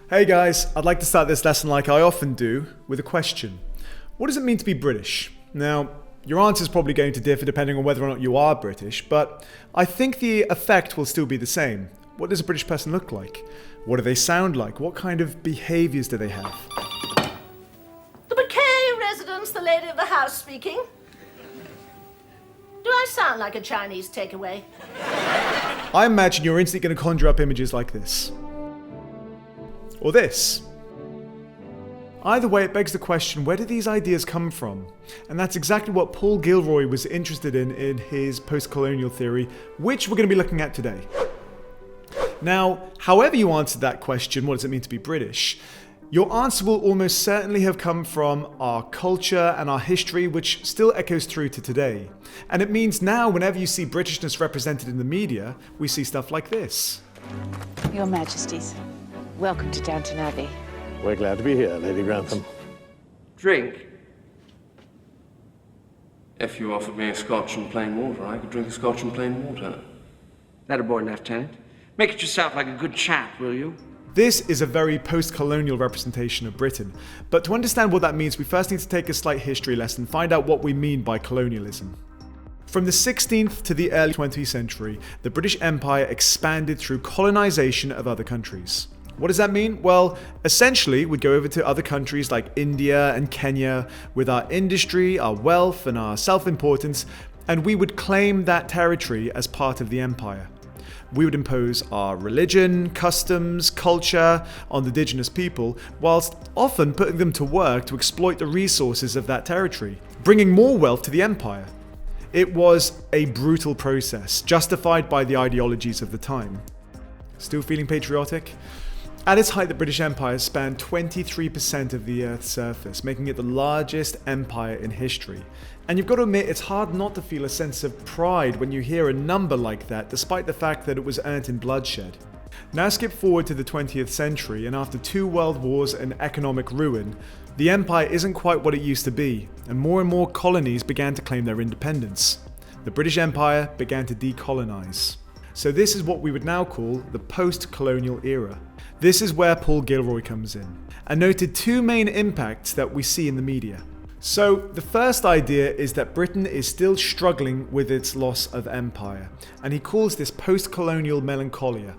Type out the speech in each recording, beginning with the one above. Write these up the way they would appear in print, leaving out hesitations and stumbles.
Hey guys, I'd like to start this lesson like I often do, with a question. What does it mean to be British? Now, your answer is probably going to differ depending on whether or not you are British, but I think the effect will still be the same. What does a British person look like? What do they sound like? What kind of behaviours do they have? The Mackay residence, the lady of the house speaking. Do I sound like a Chinese takeaway? I imagine you're instantly going to conjure up images like this. Or this. Either way, it begs the question, where do these ideas come from? And that's exactly what Paul Gilroy was interested in his postcolonial theory, which we're going to be looking at today. Now, however you answered that question, what does it mean to be British? Your answer will almost certainly have come from our culture and our history, which still echoes through to today. And it means now, whenever you see Britishness represented in the media, we see stuff like this. Your Majesties, welcome to Downton Abbey. We're glad to be here, Lady Grantham. Drink? If you offered me a scotch and plain water, I could drink a scotch and plain water. That a boy, Lieutenant. Make it yourself like a good chap, will you? This is a very post-colonial representation of Britain. But to understand what that means, we first need to take a slight history lesson, find out what we mean by colonialism. From the 16th to the early 20th century, the British Empire expanded through colonization of other countries. What does that mean? Well, essentially, we'd go over to other countries like India and Kenya with our industry, our wealth, and our self-importance, and we would claim that territory as part of the empire. We would impose our religion, customs, culture on the indigenous people, whilst often putting them to work to exploit the resources of that territory, bringing more wealth to the empire. It was a brutal process, justified by the ideologies of the time. Still feeling patriotic? At its height, the British Empire spanned 23% of the Earth's surface, making it the largest empire in history. And you've got to admit, it's hard not to feel a sense of pride when you hear a number like that, despite the fact that it was earned in bloodshed. Now skip forward to the 20th century, and after 2 world wars and economic ruin, the empire isn't quite what it used to be, and more colonies began to claim their independence. The British Empire began to decolonize. So this is what we would now call the post-colonial era. This is where Paul Gilroy comes in, and noted 2 main impacts that we see in the media. So the first idea is that Britain is still struggling with its loss of empire, and he calls this post-colonial melancholia.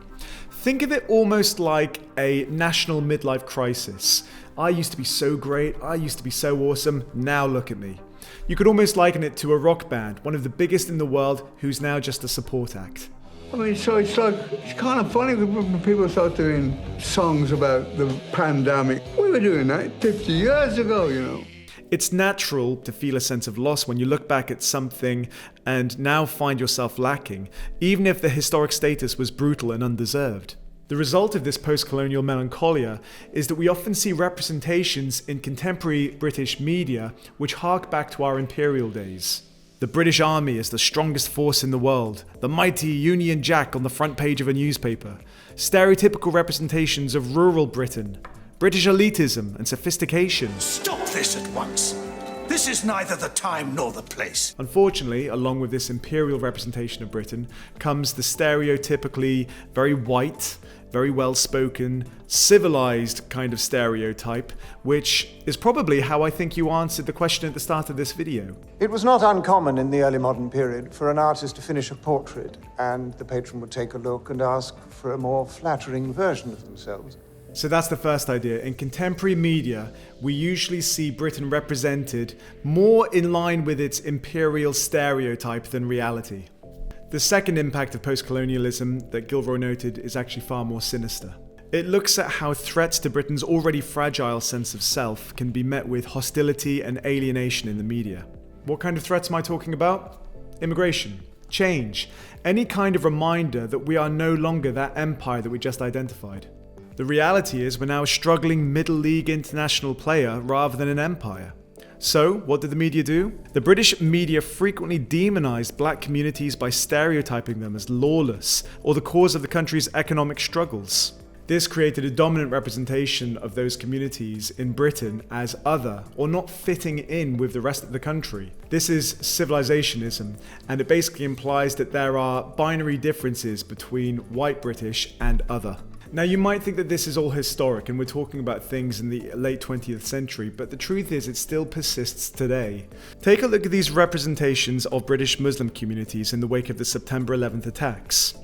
Think of it almost like a national midlife crisis. I used to be so great, I used to be so awesome, now look at me. You could almost liken it to a rock band, one of the biggest in the world, who's now just a support act. I mean, so it's kind of funny when people start doing songs about the pandemic. We were doing that 50 years ago, you know. It's natural to feel a sense of loss when you look back at something and now find yourself lacking, even if the historic status was brutal and undeserved. The result of this post-colonial melancholia is that we often see representations in contemporary British media which hark back to our imperial days. The British Army is the strongest force in the world, the mighty Union Jack on the front page of a newspaper, stereotypical representations of rural Britain, British elitism and sophistication. Stop this at once. This is neither the time nor the place. Unfortunately, along with this imperial representation of Britain, comes the stereotypically very white, very well-spoken, civilized kind of stereotype, which is probably how I think you answered the question at the start of this video. It was not uncommon in the early modern period for an artist to finish a portrait, and the patron would take a look and ask for a more flattering version of themselves. So that's the first idea. In contemporary media, we usually see Britain represented more in line with its imperial stereotype than reality. The second impact of postcolonialism that Gilroy noted is actually far more sinister. It looks at how threats to Britain's already fragile sense of self can be met with hostility and alienation in the media. What kind of threats am I talking about? Immigration, change, any kind of reminder that we are no longer that empire that we just identified. The reality is we're now a struggling middle league international player rather than an empire. So, what did the media do? The British media frequently demonized black communities by stereotyping them as lawless or the cause of the country's economic struggles. This created a dominant representation of those communities in Britain as other or not fitting in with the rest of the country. This is civilizationism, and it basically implies that there are binary differences between white British and other. Now, you might think that this is all historic and we're talking about things in the late 20th century, but the truth is it still persists today. Take a look at these representations of British Muslim communities in the wake of the September 11th attacks.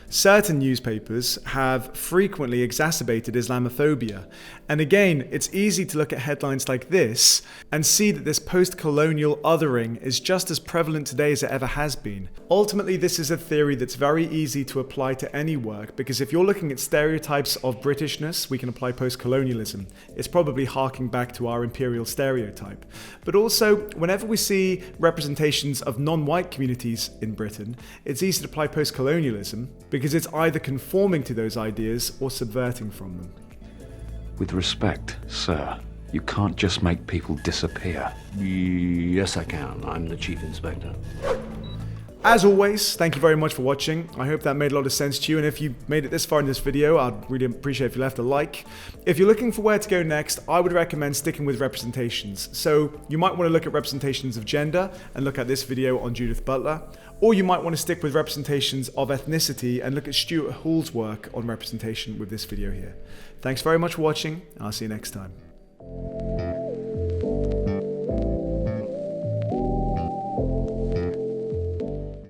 Certain newspapers have frequently exacerbated Islamophobia, and again, it's easy to look at headlines like this and see that this post-colonial othering is just as prevalent today as it ever has been. Ultimately, this is a theory that's very easy to apply to any work, because if you're looking at stereotypes of Britishness, we can apply post-colonialism. It's probably harking back to our imperial stereotype. But also, whenever we see representations of non-white communities in Britain, it's easy to apply post-colonialism, because it's either conforming to those ideas or subverting from them. With respect, sir, you can't just make people disappear. Yes, I can. I'm the chief inspector. As always, thank you very much for watching. I hope that made a lot of sense to you, and if you made it this far in this video, I'd really appreciate if you left a like. If you're looking for where to go next, I would recommend sticking with representations. So you might want to look at representations of gender and look at this video on Judith Butler, or you might want to stick with representations of ethnicity and look at Stuart Hall's work on representation with this video here. Thanks very much for watching, and I'll see you next time.